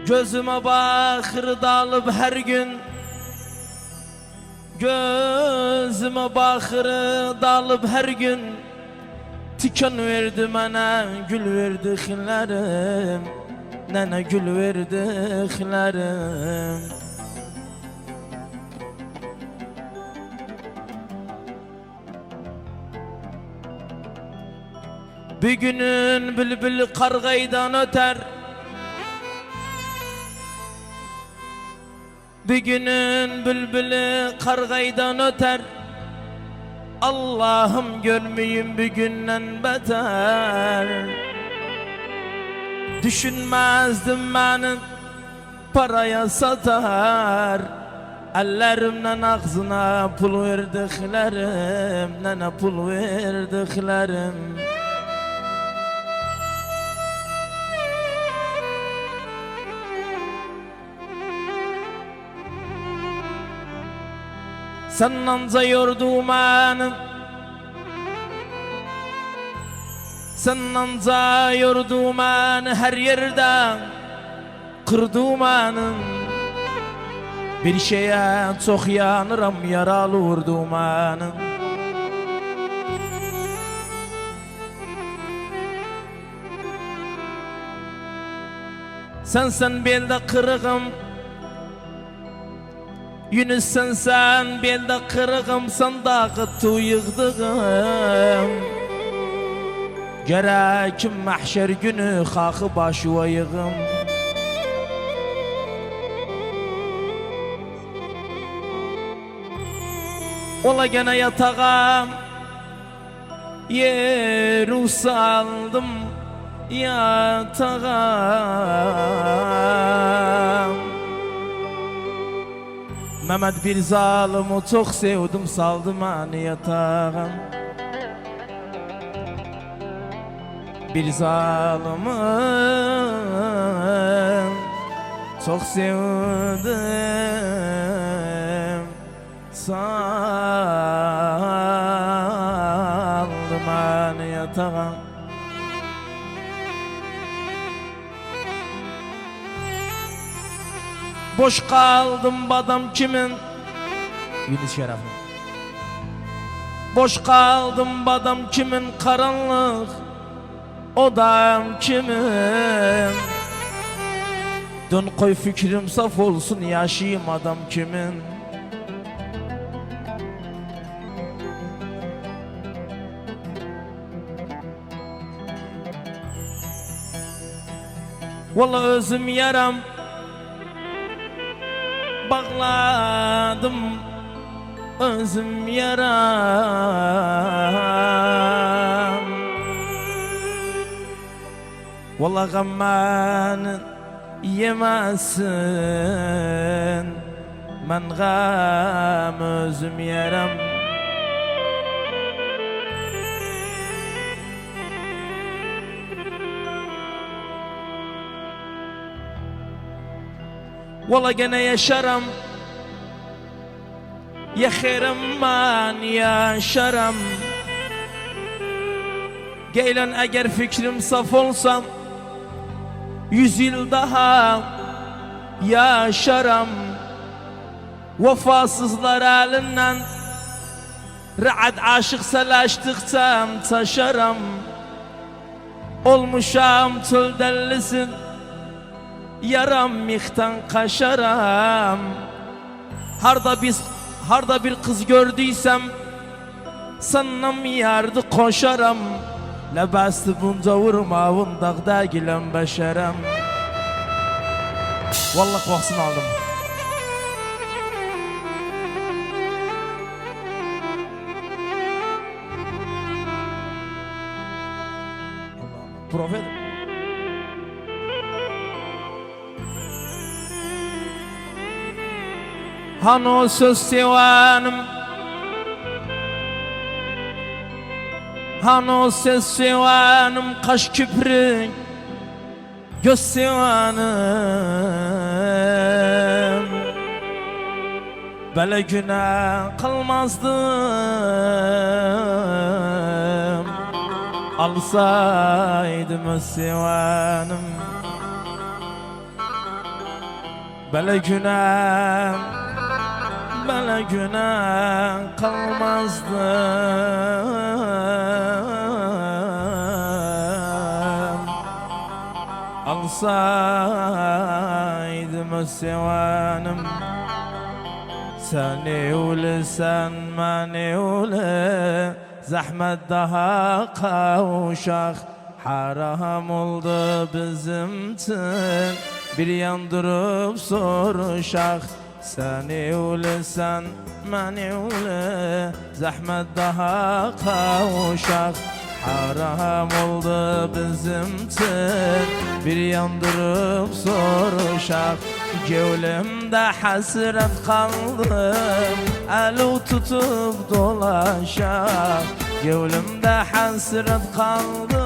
Gözüme bakır dalıp her gün, gözüme bakır dalıp her gün, tikan verdi bana gül verdiklerim, nene gül verdiklerim. Bir günün bülbül kargaydan öter, bir günün bülbülü kargaydan öter. Allah'ım görmeyeyim bir günden beter. Düşünmezdim beni paraya satar, ellerimden ağzına pul verdiklerim, nene pul verdiklerim. Sen anca yordun beni, sen anca yordun beni her yerden, kırdın beni. Bir şeye çok yanıram, yaralı vurdun beni. Sen belde kırığım, Yunus sen belde kırığım, sandağı tuyıqdığım. Gerekim mahşer günü xaxı başı vayığım. Ola gene yatağım, yeru saldım yatağım. Mehmet bir zalımı çok sevdim, saldım hani yatağım. Bir zalımı çok sevdim, saldım hani yatağım. Boş kaldım badam kimin? Yunus Şeref'im. Boş kaldım badam kimin? Karanlık odam kimin? Dön koy fikrim saf olsun, yaşayayım adam kimin? Vallahi özüm yaram, bağladım özüm yaram. Vallahi gamman yemezsin, men gam özüm yaram. Vallahi gene yaşarım, ya xeyrim ben yaşarım. Geylen eğer fikrim saf olsam, 100 yıl daha yaşarım. Vefasızlar elinden rahat aşık selaştıkça taşarım. Olmuşam çöl dellisin, yaram mihtan kaşaram. Harda bir kız gördüysem, sanam yardı koşaram. Lebastı bunca vurmavun dağda gilen beşerem. Vallahi vaxtını aldım. Profet. Hano söz sevanım, hano söz sevanım, kaş küprü göz sevanım. Böyle günah kalmazdım, alsaydım öz sevanım. Böyle güne kalmazdım. Alsaydım o sevanım, seni ule sen mani ule, zahmet daha kavuşak haram oldu bizim için, bir yandırıp soruşak. Seni ule sen mani ule, zahmet daha kavuşak haram oldu bizim için, bir yandırıp soruşak. Gevlimde hasret kaldım, eli tutup dolaşak. Gevlimde hasret kaldım,